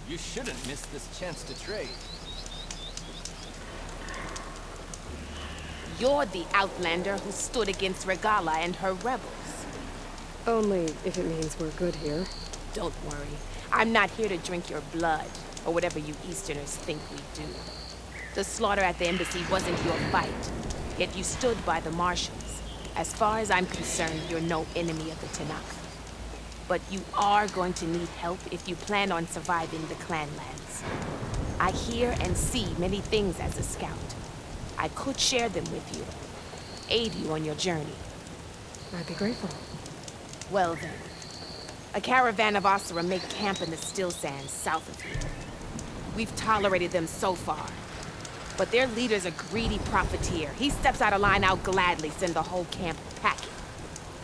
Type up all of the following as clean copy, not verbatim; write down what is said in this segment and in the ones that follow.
You shouldn't miss this chance to trade. You're the outlander who stood against Regala and her rebels. Only if it means we're good here. Don't worry. I'm not here to drink your blood, or whatever you Easterners think we do. The slaughter at the embassy wasn't your fight, yet you stood by the marshals. As far as I'm concerned, you're no enemy of the Tanakh. But you are going to need help if you plan on surviving the clanlands. I hear and see many things as a scout. I could share them with you, aid you on your journey. I'd be grateful. Well then, a caravan of Asura make camp in the still sands south of here. We've tolerated them so far, but their leader's a greedy profiteer. He steps out of line, I'll gladly send the whole camp packing.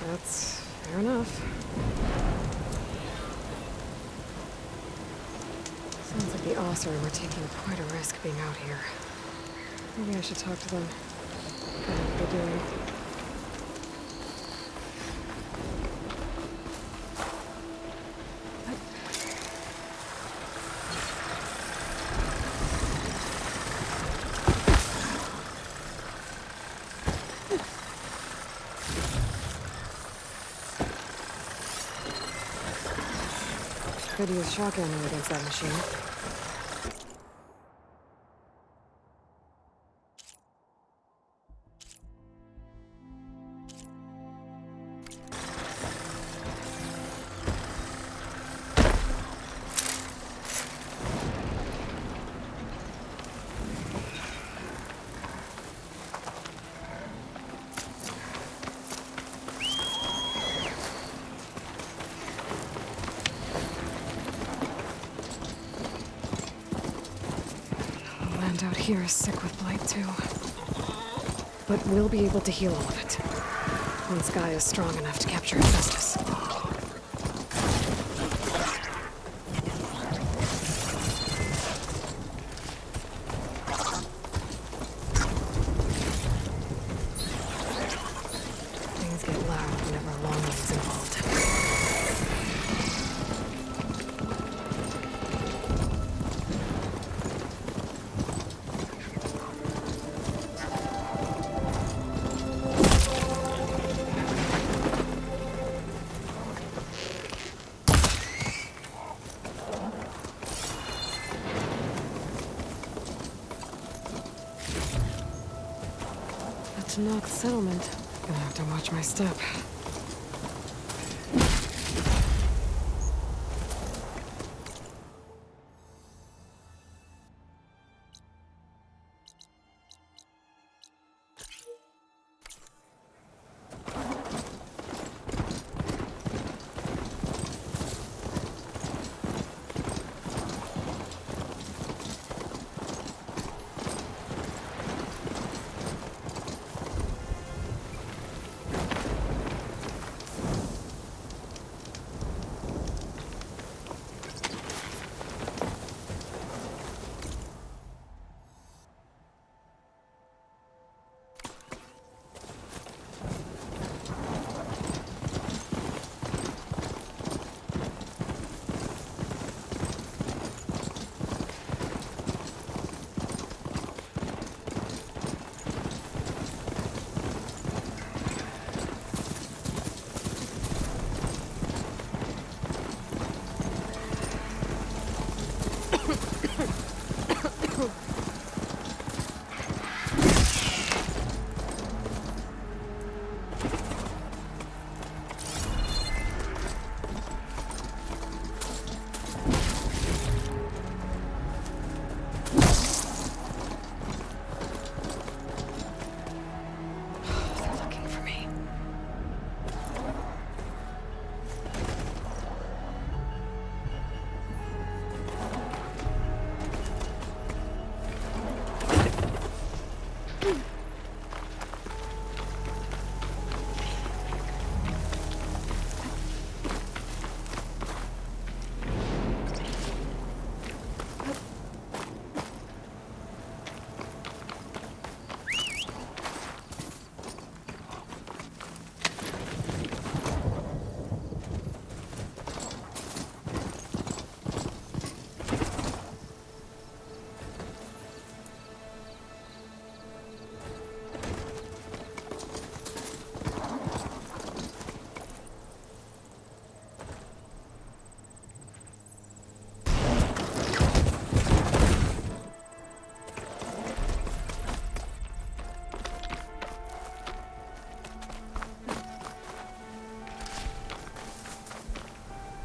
That's fair enough. Sounds like the Asura were taking quite a risk being out here. Maybe I should talk to them. Find out what they're doing. Could use shotgun against that machine. Out here is sick with blight too. But we'll be able to heal all of it. Once Gaia is strong enough to capture Hephaestus. Things get loud whenever Longlegs involved. Tanakh settlement. Gonna have to watch my step.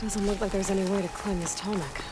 Doesn't look like there's any way to climb this tarmac.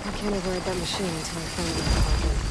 I can't override that machine until I find another plug-in.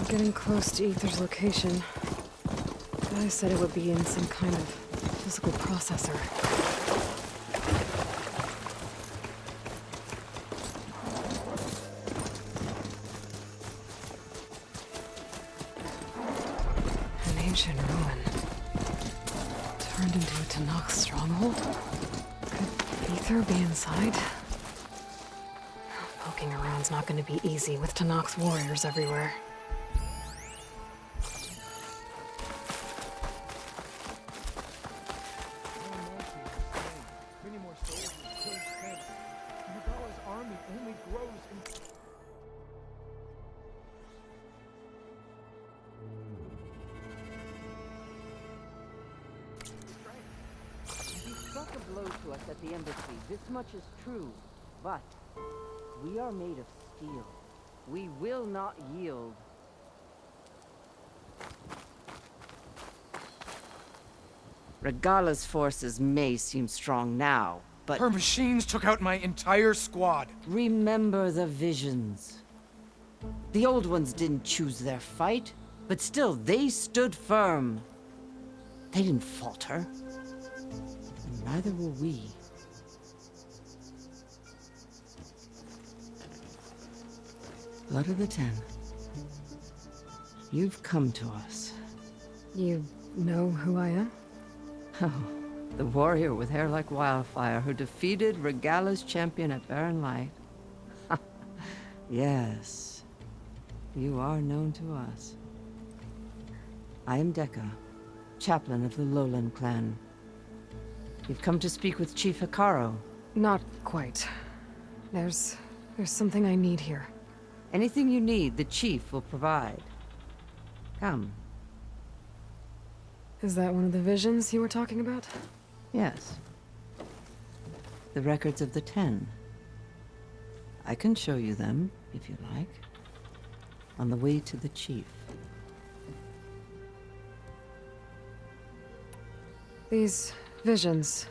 I'm getting close to Ether's location. Guy said it would be in some kind of physical processor. An ancient ruin. Turned into a Tanakh stronghold? Could Ether be inside? Poking around's not going to be easy with Tanakh's warriors everywhere. A blow to us at the embassy. This much is true, but we are made of steel. We will not yield. Regala's forces may seem strong now, but her machines took out my entire squad. Remember the visions. The old ones didn't choose their fight, but still they stood firm. They didn't falter. And neither will we. Blood of the Ten. You've come to us. You know who I am? Oh, the warrior with hair like wildfire who defeated Regala's champion at Barren Light. Yes, you are known to us. I am Dekka, chaplain of the Lowland clan. You've come to speak with Chief Hikaru. Not quite. There's something I need here. Anything you need, the chief will provide. Come. Is that one of the visions you were talking about? Yes. The records of the Ten. I can show you them, if you like. On the way to the chief. These visions,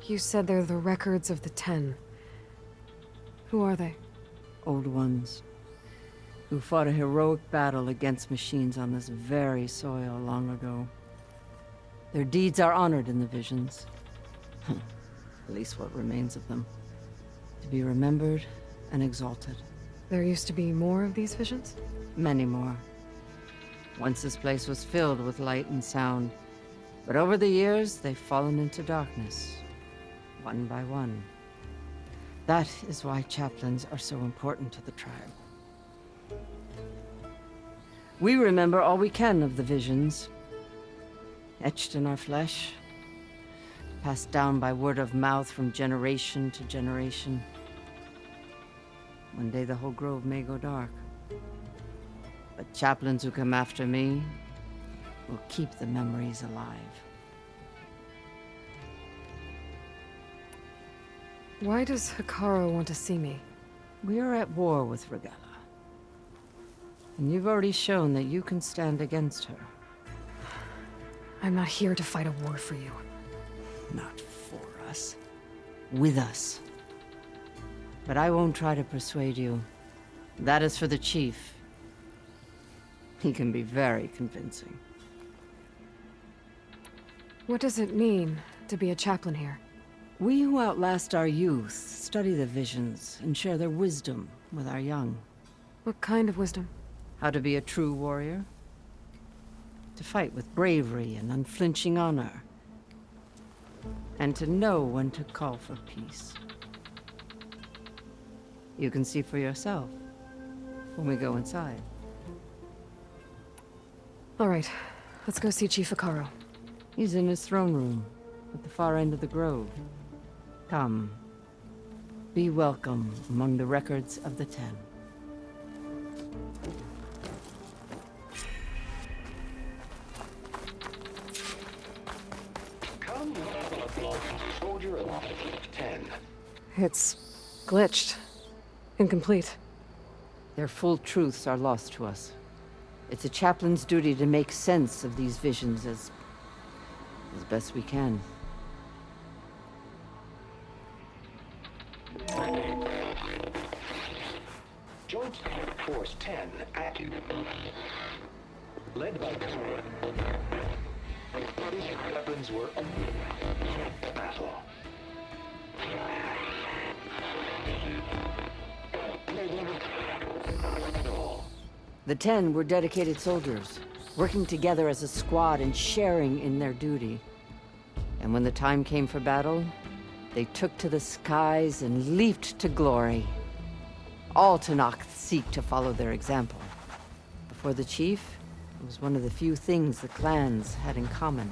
you said they're the records of the Ten. Who are they? Old ones. Who fought a heroic battle against machines on this very soil long ago. Their deeds are honored in the visions. At least what remains of them. To be remembered and exalted. There used to be more of these visions? Many more. Once this place was filled with light and sound. But over the years, they've fallen into darkness. One by one. That is why chaplains are so important to the tribe. We remember all we can of the visions. Etched in our flesh. Passed down by word of mouth from generation to generation. One day the whole grove may go dark. But chaplains who come after me will keep the memories alive. Why does Hikaru want to see me? We are at war with Regala. And you've already shown that you can stand against her. I'm not here to fight a war for you. Not for us. With us. But I won't try to persuade you. That is for the chief. He can be very convincing. What does it mean to be a chaplain here? We who outlast our youth study the visions and share their wisdom with our young. What kind of wisdom? How to be a true warrior. To fight with bravery and unflinching honor. And to know when to call for peace. You can see for yourself when we go inside. All right, let's go see Chief Hikaru. He's in his throne room at the far end of the grove. Come. Be welcome among the records of the Ten. Come, soldier of 10. It's glitched. Incomplete. Their full truths are lost to us. It's a chaplain's duty to make sense of these visions as best we can. Joint Force 10 10 active. Led by weapons were battle. The 10 were dedicated soldiers, working together as a squad and sharing in their duty. And when the time came for battle, they took to the skies and leaped to glory. All Tenakth seek to follow their example. Before the chief, it was one of the few things the clans had in common.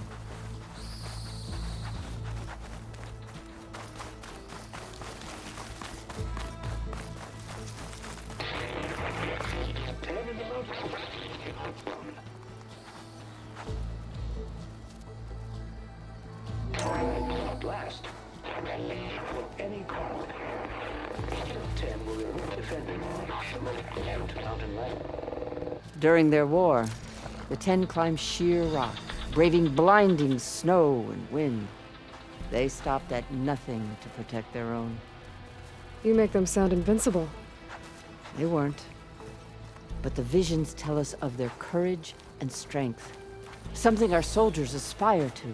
Blast. Any call. 10 will defend mountain land. During their war, the 10 climbed sheer rock, braving blinding snow and wind. They stopped at nothing to protect their own. You make them sound invincible. They weren't. But the visions tell us of their courage and strength, something our soldiers aspire to.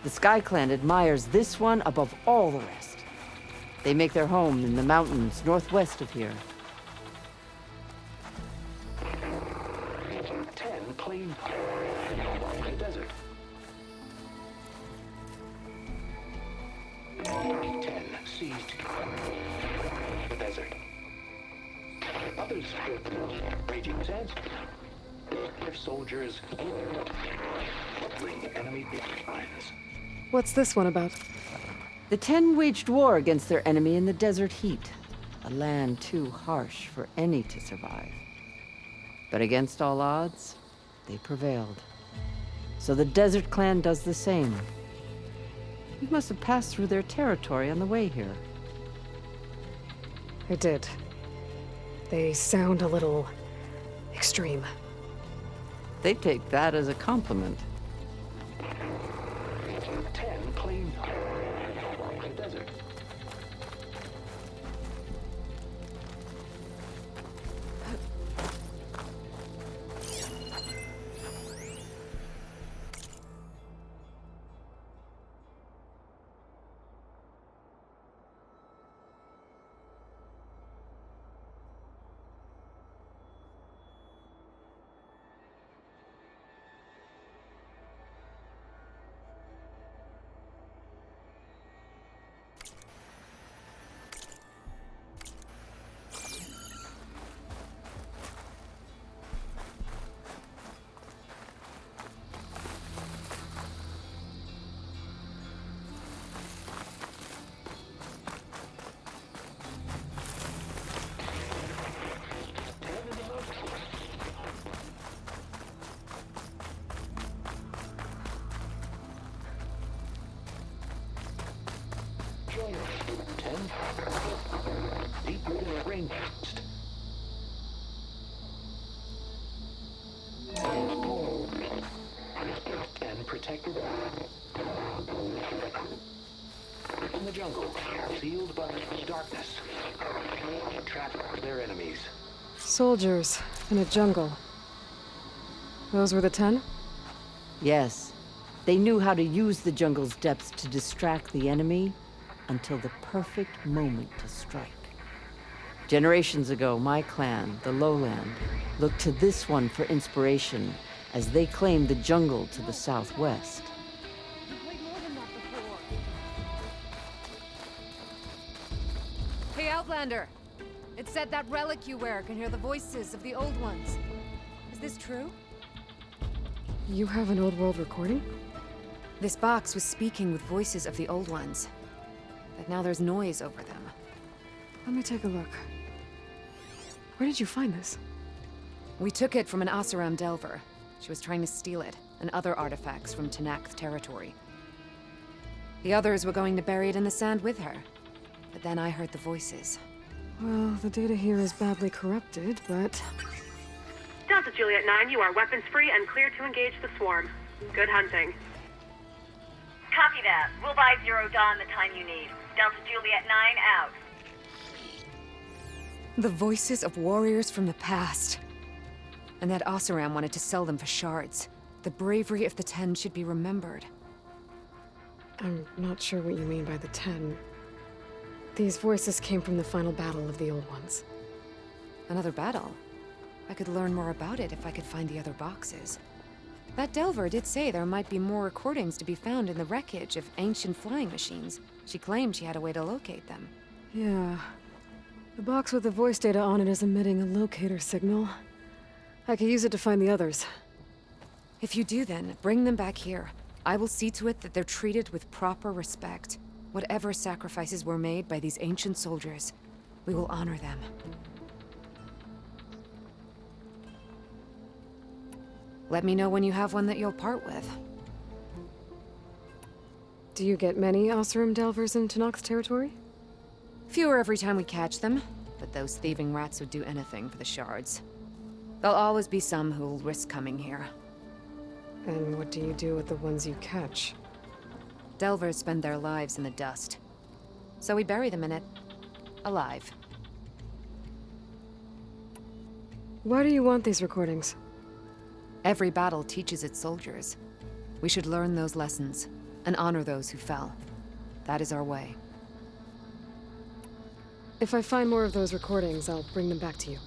The Sky Clan admires this one above all the rest. They make their home in the mountains northwest of here. 10 claimed the desert. 10 seized the desert. Others raging sands. Their soldiers bring enemy lines. What's this one about? The 10 waged war against their enemy in the desert heat, a land too harsh for any to survive. But against all odds, they prevailed. So the Desert Clan does the same. You must have passed through their territory on the way here. I did. They sound a little extreme. They take that as a compliment. 10 claimed the desert. Join us, 10. Deep within a rainforest. And protected in the jungle, sealed by darkness. Trap their enemies. Soldiers in a jungle. Those were the 10? Yes, they knew how to use the jungle's depths to distract the enemy until the perfect moment to strike. Generations ago, my clan, the Lowland, looked to this one for inspiration as they claimed the jungle to the southwest. Hey, Outlander! It said that relic you wear can hear the voices of the old ones. Is this true? You have an old world recording? This box was speaking with voices of the old ones. But now there's noise over them. Let me take a look. Where did you find this? We took it from an Oseram Delver. She was trying to steal it, and other artifacts from Tenakth territory. The others were going to bury it in the sand with her. But then I heard the voices. Well, the data here is badly corrupted, but... Delta Juliet 9, you are weapons free and clear to engage the swarm. Good hunting. Copy that. We'll buy Zero Dawn the time you need. Delta Juliet 9 out. The voices of warriors from the past. And that Oseram wanted to sell them for shards. The bravery of the Ten should be remembered. I'm not sure what you mean by the Ten. These voices came from the final battle of the Old Ones. Another battle? I could learn more about it if I could find the other boxes. That Delver did say there might be more recordings to be found in the wreckage of ancient flying machines. She claimed she had a way to locate them. Yeah. The box with the voice data on it is emitting a locator signal. I could use it to find the others. If you do then, bring them back here. I will see to it that they're treated with proper respect. Whatever sacrifices were made by these ancient soldiers, we will honor them. Let me know when you have one that you'll part with. Do you get many Oseram Delvers in Tenakth territory? Fewer every time we catch them, but those thieving rats would do anything for the shards. There'll always be some who'll risk coming here. And what do you do with the ones you catch? Delvers spend their lives in the dust. So we bury them in it, alive. Why do you want these recordings? Every battle teaches its soldiers. We should learn those lessons, and honor those who fell. That is our way. If I find more of those recordings, I'll bring them back to you.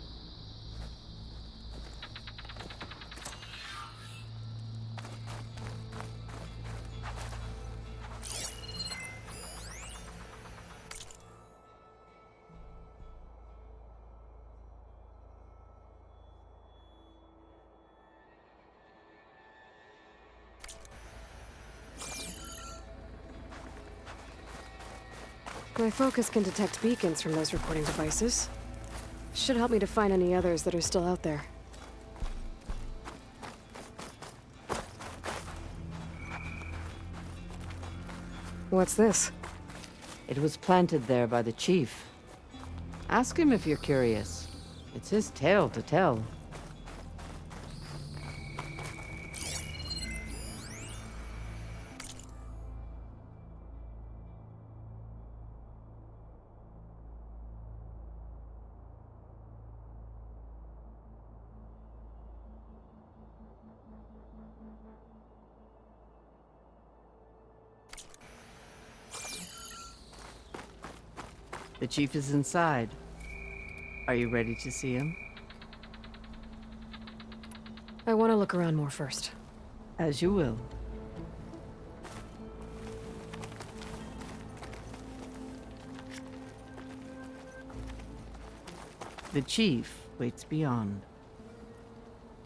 My focus can detect beacons from those recording devices. Should help me to find any others that are still out there. What's this? It was planted there by the chief. Ask him if you're curious. It's his tale to tell. The chief is inside. Are you ready to see him? I want to look around more first. As you will. The chief waits beyond.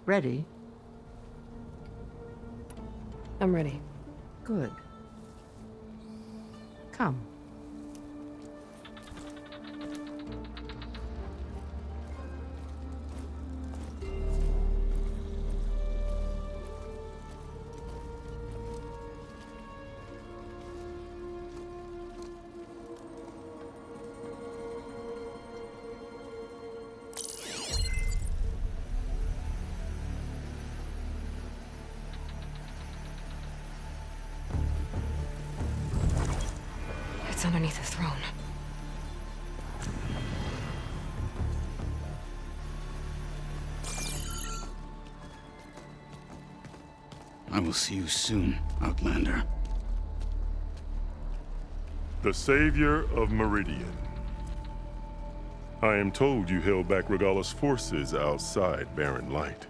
Ready? I'm ready. Good. Come. It's underneath the throne. I will see you soon, Outlander. The savior of Meridian. I am told you held back Regalla's forces outside Barren Light.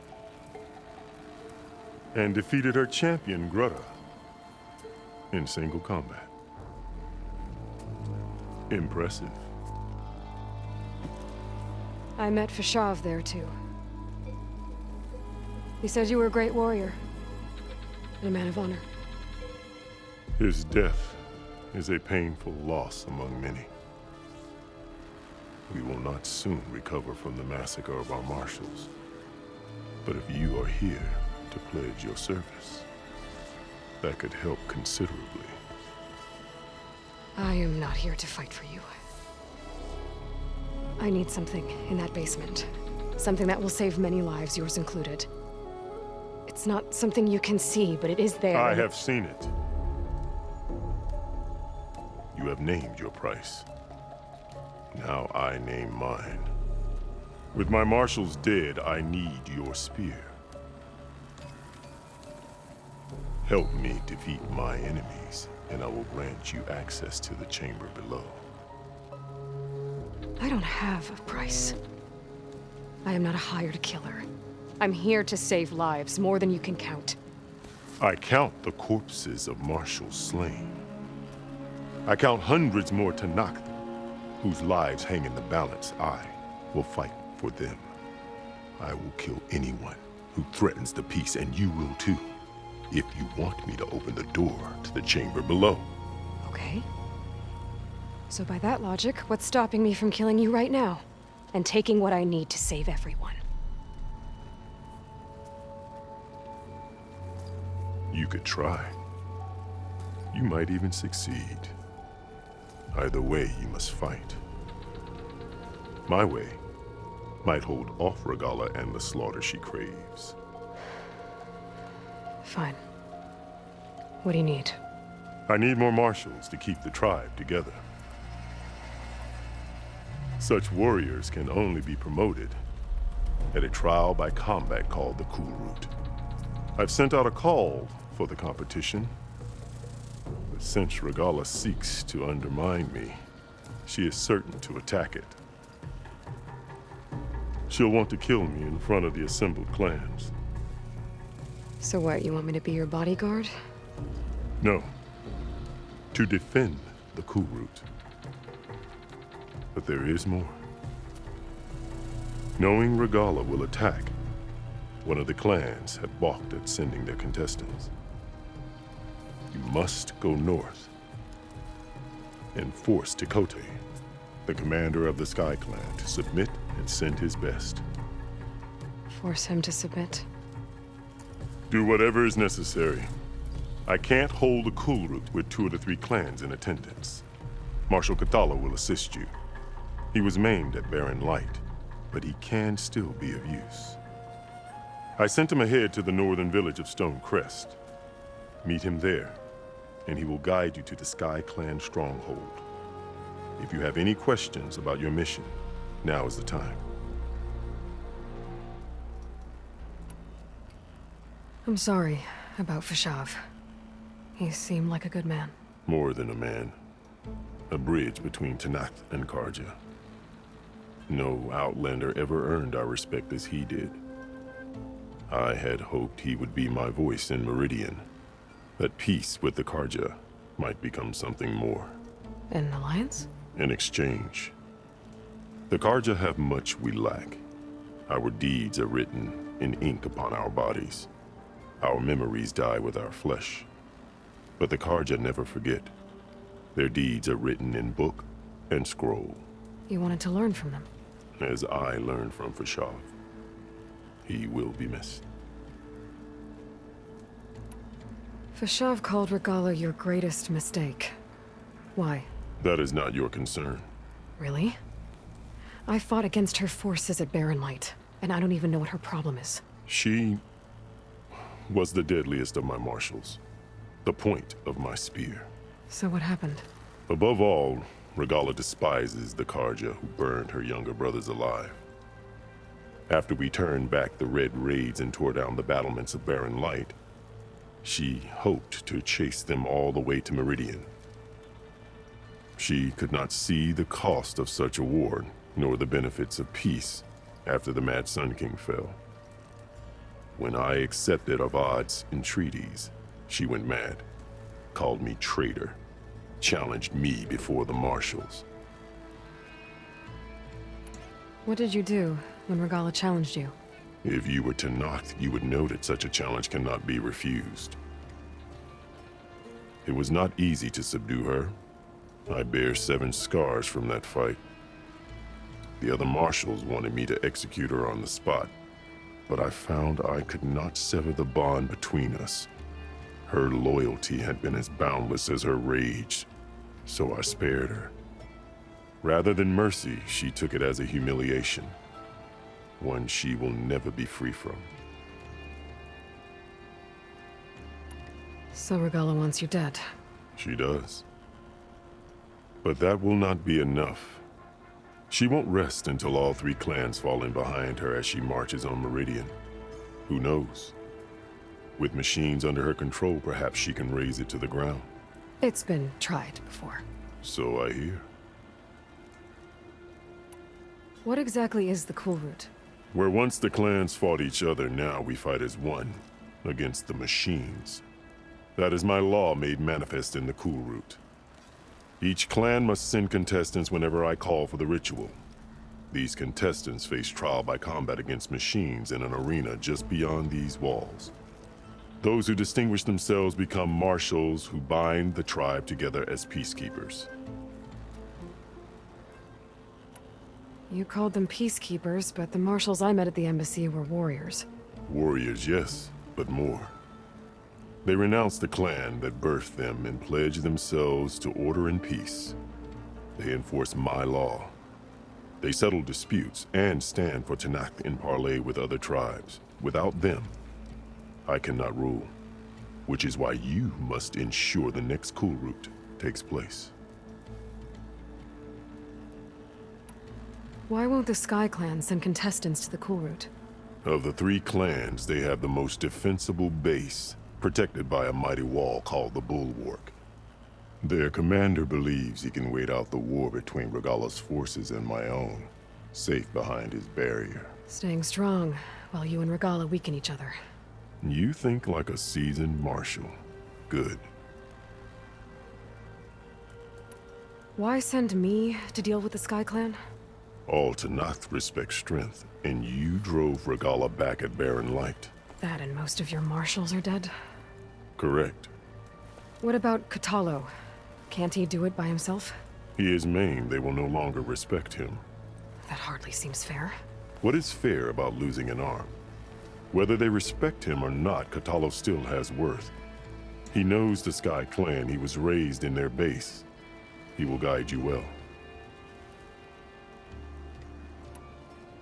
And defeated her champion, Grutta, in single combat. Impressive. I met Fashav there, too. He said you were a great warrior. And a man of honor. His death is a painful loss among many. We will not soon recover from the massacre of our marshals. But if you are here to pledge your service, that could help considerably. I am not here to fight for you. I need something in that basement. Something that will save many lives, yours included. It's not something you can see, but it is there. I have seen it. You have named your price. Now I name mine. With my marshals dead, I need your spear. Help me defeat my enemies, and I will grant you access to the chamber below. I don't have a price. I am not a hired killer. I'm here to save lives, more than you can count. I count the corpses of marshals slain. I count hundreds more Tanakh, whose lives hang in the balance. I will fight for them. I will kill anyone who threatens the peace, and you will too, if you want me to open the door to the chamber below. Okay. So by that logic, what's stopping me from killing you right now? And taking what I need to save everyone? You could try. You might even succeed. Either way, you must fight. My way might hold off Regalla and the slaughter she craves. Fine. What do you need? I need more marshals to keep the tribe together. Such warriors can only be promoted at a trial by combat called the Cool Route. I've sent out a call for the competition, but since Regalla seeks to undermine me, she is certain to attack it. She'll want to kill me in front of the assembled clans. So what, you want me to be your bodyguard? No. To defend the Cool Route. But there is more. Knowing Regalla will attack, one of the clans had balked at sending their contestants. You must go north and force Tekote, the commander of the Sky Clan, to submit and send his best. Force him to submit? Do whatever is necessary. I can't hold the Cool Route with 2 of the 3 clans in attendance. Marshal Kathala will assist you. He was maimed at Barren Light, but he can still be of use. I sent him ahead to the northern village of Stone Crest. Meet him there, and he will guide you to the Sky Clan stronghold. If you have any questions about your mission, now is the time. I'm sorry about Fashav. He seemed like a good man. More than a man. A bridge between Tanakh and Karja. No Outlander ever earned our respect as he did. I had hoped he would be my voice in Meridian, that peace with the Karja might become something more. An alliance? In exchange. The Karja have much we lack. Our deeds are written in ink upon our bodies. Our memories die with our flesh. But the Karja never forget. Their deeds are written in book and scroll. You wanted to learn from them? As I learned from Fashav. He will be missed. Fashav called Regalla your greatest mistake. Why? That is not your concern. Really? I fought against her forces at Barren Light, and I don't even know what her problem is. She was the deadliest of my marshals. The point of my spear. So what happened? Above all, Regalla despises the Karja who burned her younger brothers alive. After we turned back the Red Raids and tore down the battlements of Barren Light, she hoped to chase them all the way to Meridian. She could not see the cost of such a war, nor the benefits of peace after the Mad Sun King fell. When I accepted Avad's entreaties, she went mad, called me traitor, challenged me before the marshals. What did you do when Regalla challenged you? If you were Tanakh, you would know that such a challenge cannot be refused. It was not easy to subdue her. I bear 7 scars from that fight. The other marshals wanted me to execute her on the spot, but I found I could not sever the bond between us. Her loyalty had been as boundless as her rage, so I spared her. Rather than mercy, she took it as a humiliation, one she will never be free from. So Regalla wants you dead? She does. But that will not be enough. She won't rest until all 3 clans fall in behind her as she marches on Meridian. Who knows? With machines under her control, perhaps she can raise it to the ground. It's been tried before. So I hear. What exactly is the Cool Route? Where once the clans fought each other, now we fight as one, against the machines. That is my law made manifest in the Cool Route. Each clan must send contestants whenever I call for the ritual. These contestants face trial by combat against machines in an arena just beyond these walls. Those who distinguish themselves become marshals who bind the tribe together as peacekeepers. You called them peacekeepers, but the marshals I met at the embassy were warriors. Warriors, yes, but more. They renounce the clan that birthed them and pledge themselves to order and peace. They enforce my law. They settle disputes and stand for Tanakh in parley with other tribes. Without them, I cannot rule, which is why you must ensure the next Cool Route takes place. Why won't the Sky Clan send contestants to the Cool Route? Of the 3 clans, they have the most defensible base, protected by a mighty wall called the Bulwark. Their commander believes he can wait out the war between Regalla's forces and my own, safe behind his barrier. Staying strong, while you and Regalla weaken each other. You think like a seasoned marshal. Good. Why send me to deal with the Sky Clan? All Tanakh respect strength, and you drove Regalla back at Barren Light. That and most of your marshals are dead? Correct. What about Katalo? Can't he do it by himself? He is maimed. They will no longer respect him. That hardly seems fair. What is fair about losing an arm? Whether they respect him or not, Katalo still has worth. He knows the Sky Clan. He was raised in their base. He will guide you well.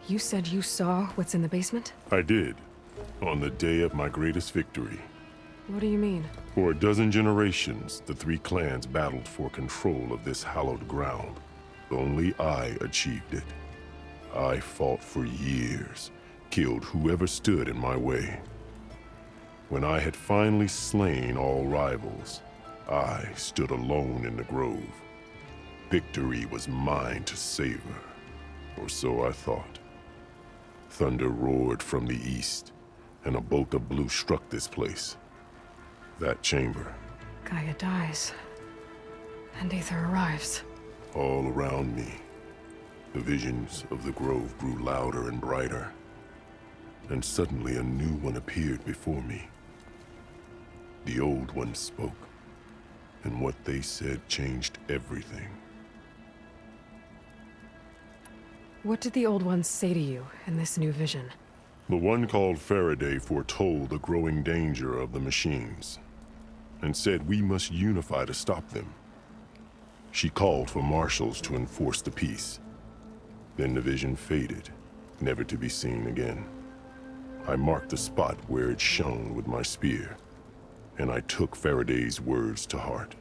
You said you saw what's in the basement? I did. On the day of my greatest victory. What do you mean? For a dozen generations, the 3 clans battled for control of this hallowed ground. Only I achieved it. I fought for years, killed whoever stood in my way. When I had finally slain all rivals, I stood alone in the grove. Victory was mine to savor, or so I thought. Thunder roared from the east, and a bolt of blue struck this place. That chamber. Gaia dies, and Aether arrives. All around me, the visions of the grove grew louder and brighter, and suddenly a new one appeared before me. The old one spoke, and what they said changed everything. What did the old ones say to you in this new vision? The one called Faraday foretold the growing danger of the machines, and said we must unify to stop them. She called for marshals to enforce the peace. Then the vision faded, never to be seen again. I marked the spot where it shone with my spear, and I took Faraday's words to heart.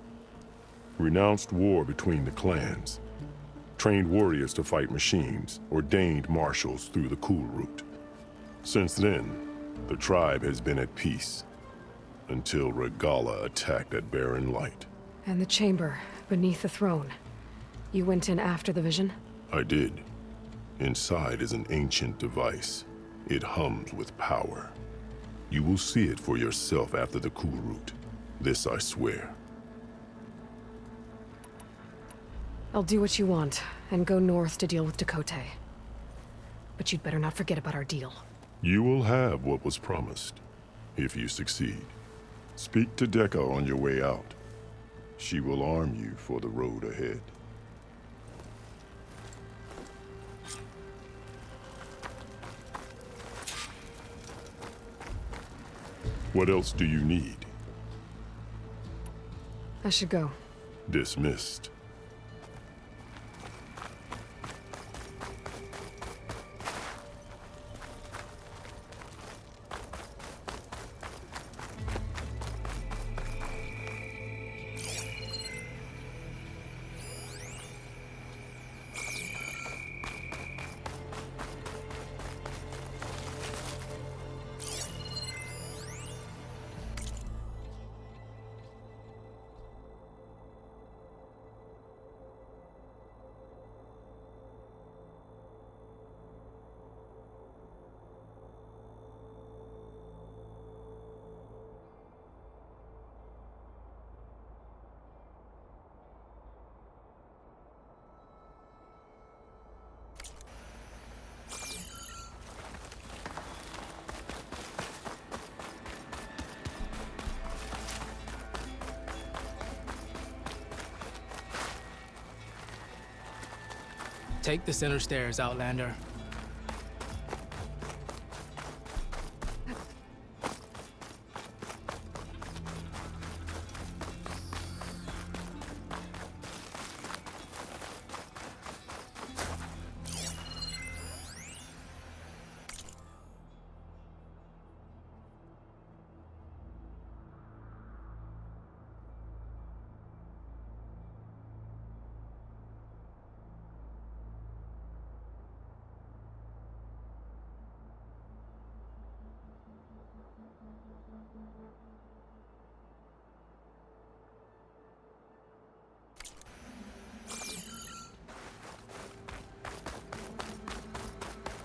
Renounced war between the clans, trained warriors to fight machines, ordained marshals through the Cool Route. Since then, the tribe has been at peace, until Regalla attacked at Barren Light. And the chamber, beneath the throne. You went in after the vision? I did. Inside is an ancient device. It hums with power. You will see it for yourself after the Cool Route. This I swear. I'll do what you want, and go north to deal with Dakota. But you'd better not forget about our deal. You will have what was promised, if you succeed. Speak to Dekka on your way out. She will arm you for the road ahead. What else do you need? I should go. Dismissed. Take the center stairs, Outlander.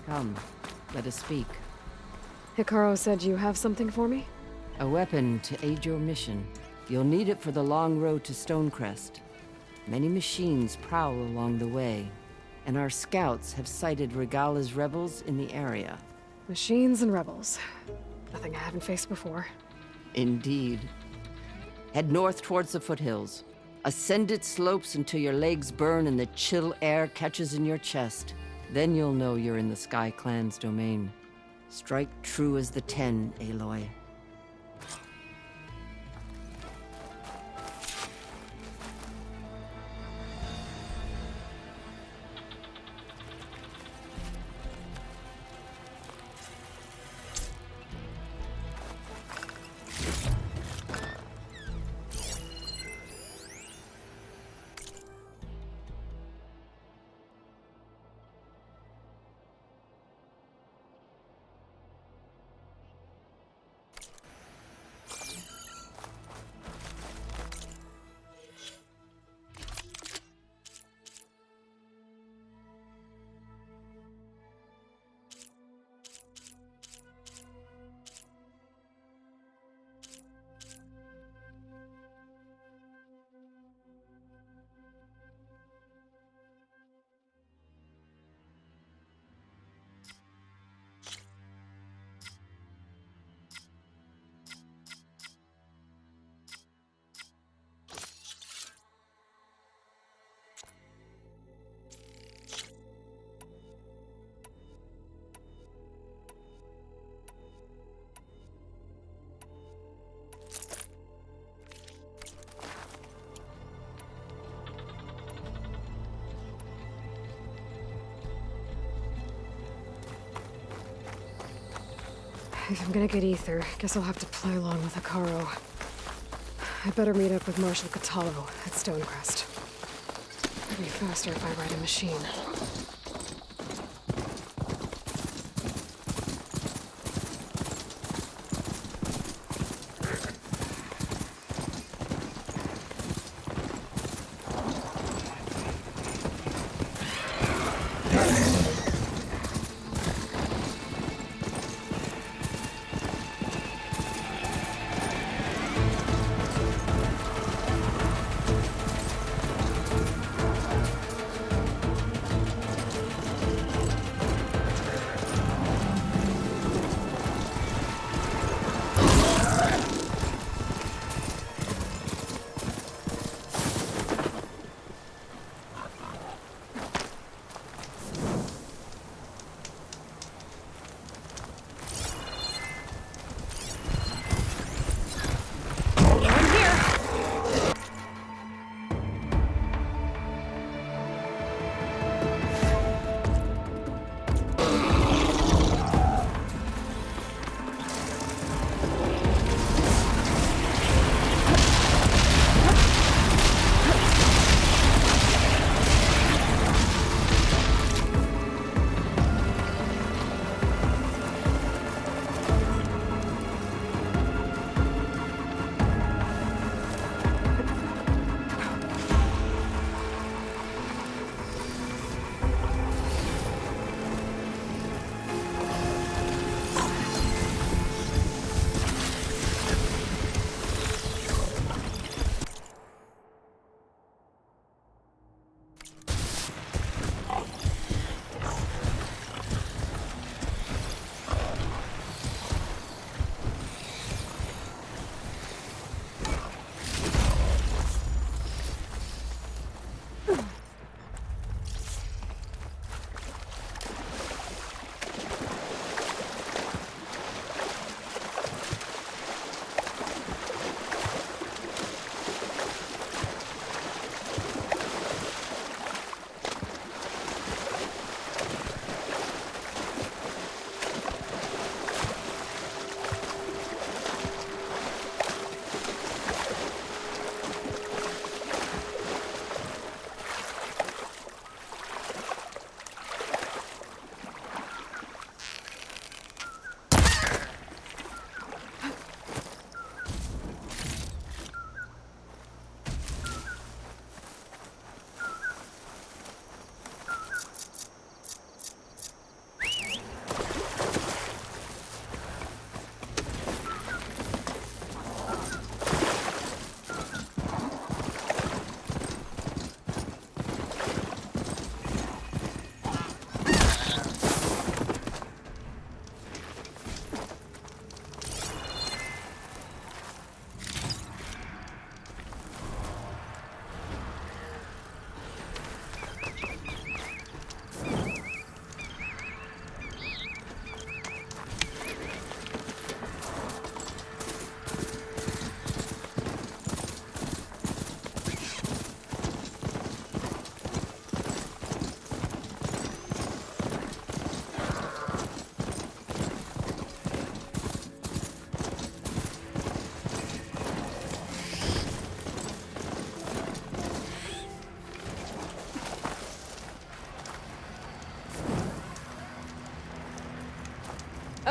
Come, let us speak. Hikaru said you have something for me? A weapon to aid your mission. You'll need it for the long road to Stonecrest. Many machines prowl along the way, and our scouts have sighted Regala's rebels in the area. Machines and rebels. Nothing I haven't faced before. Indeed. Head north towards the foothills. Ascend its slopes until your legs burn and the chill air catches in your chest. Then you'll know you're in the Sky Clan's domain. Strike true as the 10, Aloy. If I'm gonna get ether, guess I'll have to play along with Hikaru. I better meet up with Marshal Catallo at Stonecrest. It'll be faster if I ride a machine.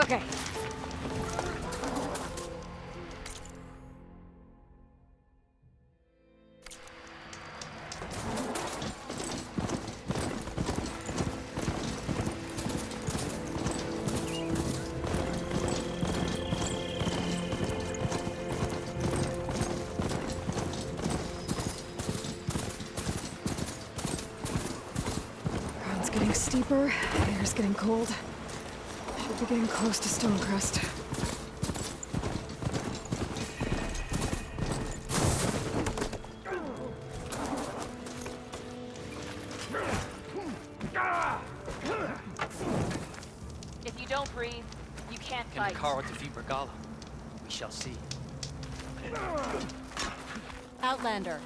Okay. Ground's getting steeper, air's getting cold. Should be getting close to Stonecrest. If you don't breathe, you can't Can fight. Kara defeat Regala? We shall see. Outlander.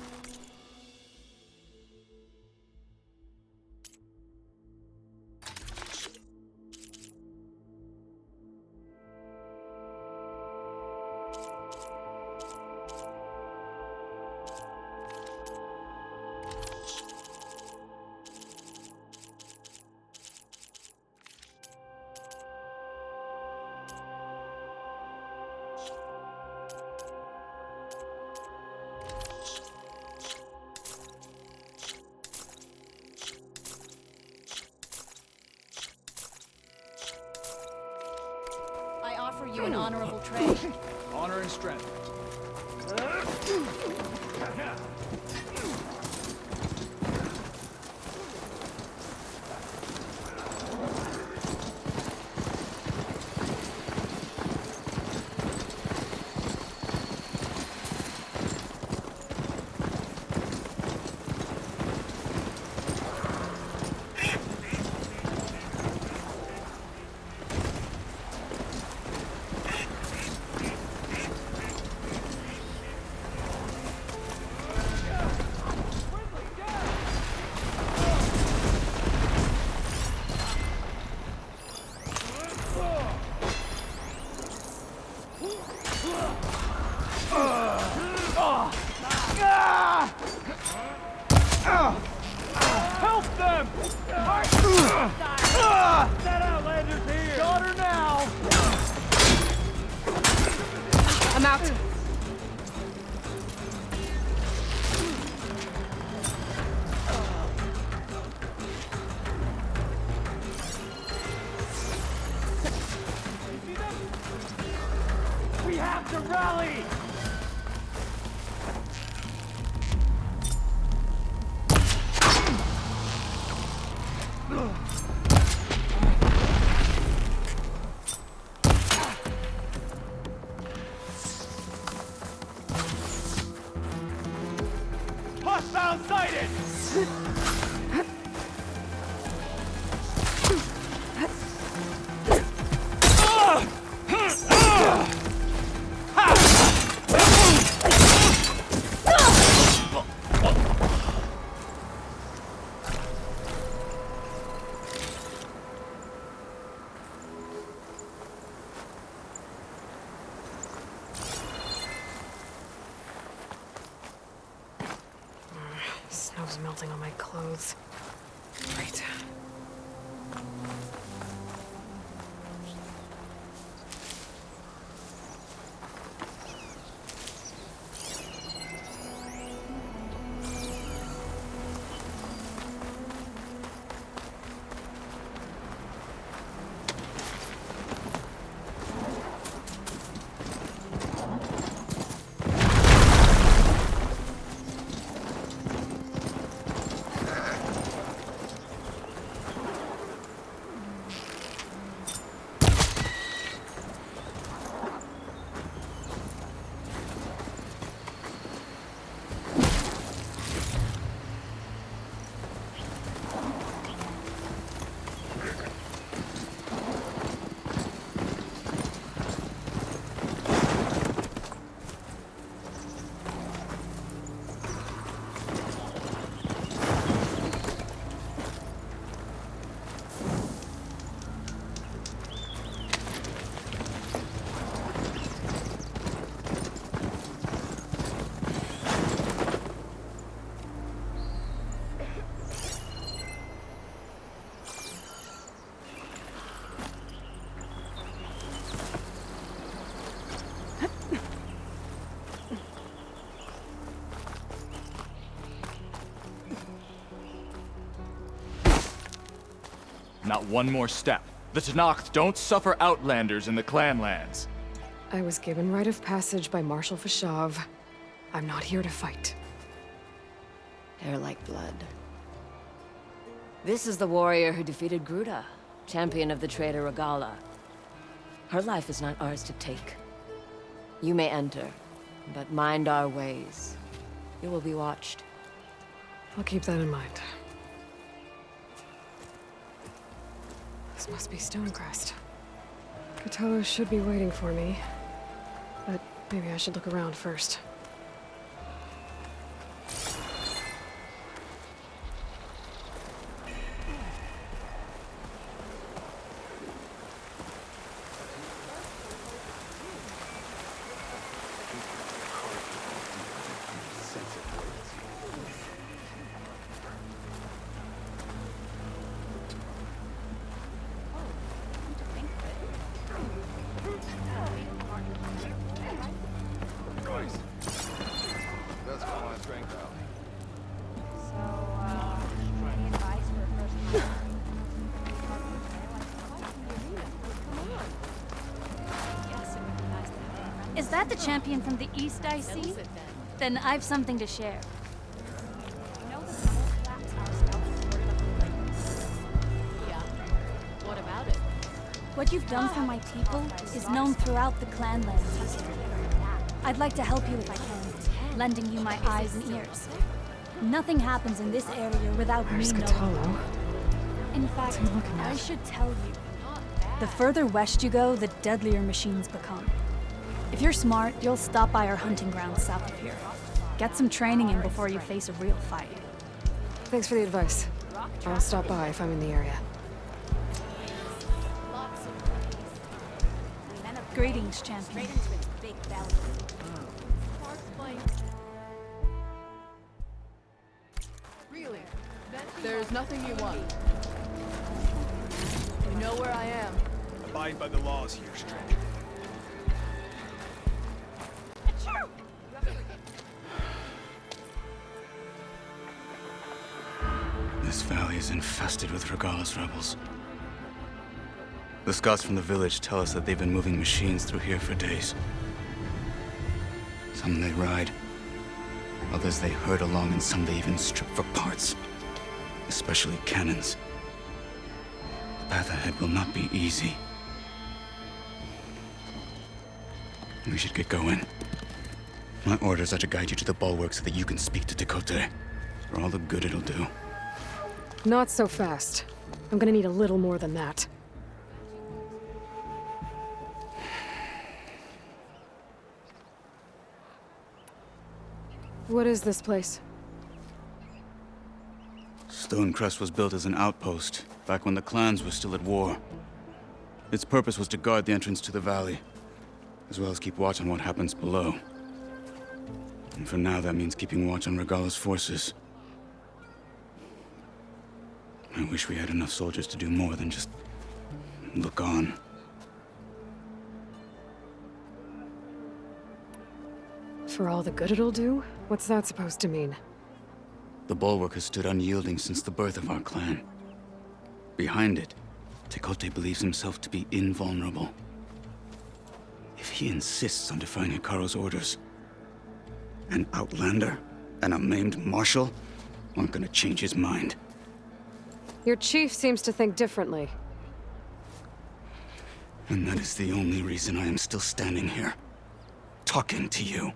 I offer you an honorable trade. Honor and strength. Help them! That Outlander's here! Got her now! I'm out. We have to rally! Hostile sighted! Snow's melting on my clothes. Right. Not one more step. The Tenakth don't suffer outlanders in the clan lands. I was given rite of passage by Marshal Fashav. I'm not here to fight. Hair like blood. This is the warrior who defeated Gruta, champion of the traitor Regala. Her life is not ours to take. You may enter, but mind our ways. You will be watched. I'll keep that in mind. This must be Stonecrest. Cthulhu should be waiting for me, but maybe I should look around first. Is that the champion from the East I see? Then I've something to share. What about it? What you've done for my people is known throughout the Clanland's history. I'd like to help you if I can, lending you my eyes and ears. Nothing happens in this area without Where's me knowing. Cthulhu? In fact, I'm looking at? I should tell you. The further west you go, the deadlier machines become. If you're smart, you'll stop by our hunting grounds south of here. Get some training in before you face a real fight. Thanks for the advice. I'll stop by if I'm in the area. Greetings, champion. Really? There's nothing you want. You know where I am. Abide by the laws here, stranger. This valley is infested with Regala's rebels. The scouts from the village tell us that they've been moving machines through here for days. Some they ride, others they herd along, and some they even strip for parts. Especially cannons. The path ahead will not be easy. We should get going. My orders are to guide you to the bulwark so that you can speak to Tekote. For all the good it'll do. Not so fast. I'm gonna need a little more than that. What is this place? Stonecrest was built as an outpost, back when the clans were still at war. Its purpose was to guard the entrance to the valley, as well as keep watch on what happens below. And for now, that means keeping watch on Regala's forces. I wish we had enough soldiers to do more than just look on. For all the good it'll do? What's that supposed to mean? The bulwark has stood unyielding since the birth of our clan. Behind it, Tekote believes himself to be invulnerable. If he insists on defying Hikaru's orders, an outlander and a maimed marshal aren't gonna change his mind. Your chief seems to think differently. And that is the only reason I am still standing here, talking to you.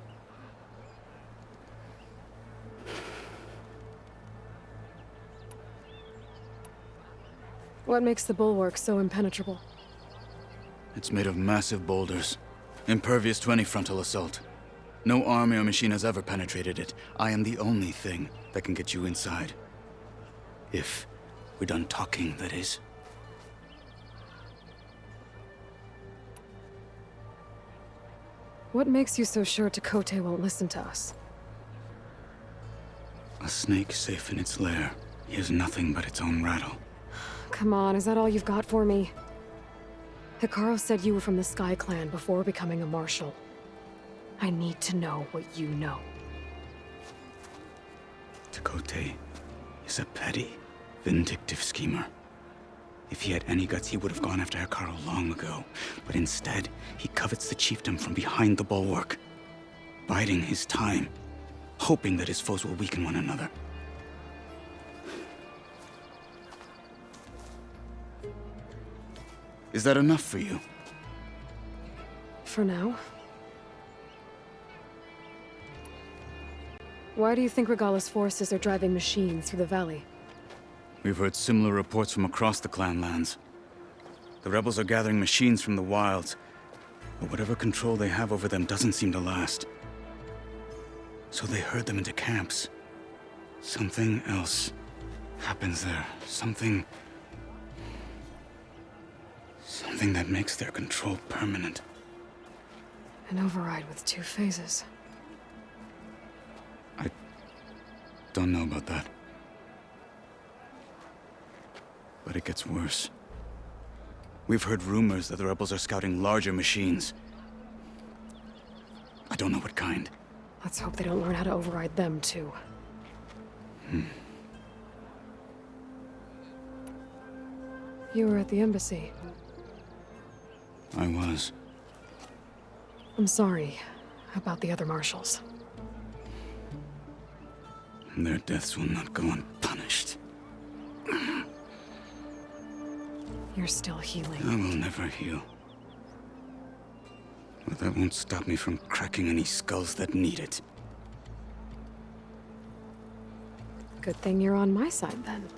What makes the bulwark so impenetrable? It's made of massive boulders, impervious to any frontal assault. No army or machine has ever penetrated it. I am the only thing that can get you inside. If we're done talking, that is. What makes you so sure Tekote won't listen to us? A snake safe in its lair hears nothing but its own rattle. Come on, is that all you've got for me? Hikaru said you were from the Sky Clan before becoming a marshal. I need to know what you know. Tekote is a petty, vindictive schemer. If he had any guts, he would have gone after Hikaru long ago. But instead, he covets the chiefdom from behind the bulwark, biding his time, hoping that his foes will weaken one another. Is that enough for you? For now. Why do you think Regala's forces are driving machines through the valley? We've heard similar reports from across the clan lands. The rebels are gathering machines from the wilds, but whatever control they have over them doesn't seem to last. So they herd them into camps. Something else happens there. Something that makes their control permanent. An override with 2 phases. I don't know about that. But it gets worse. We've heard rumors that the rebels are scouting larger machines. I don't know what kind. Let's hope they don't learn how to override them, too. You were at the embassy. I was. I'm sorry about the other marshals. Their deaths will not go unpunished. You're still healing. I will never heal. But that won't stop me from cracking any skulls that need it. Good thing you're on my side, then.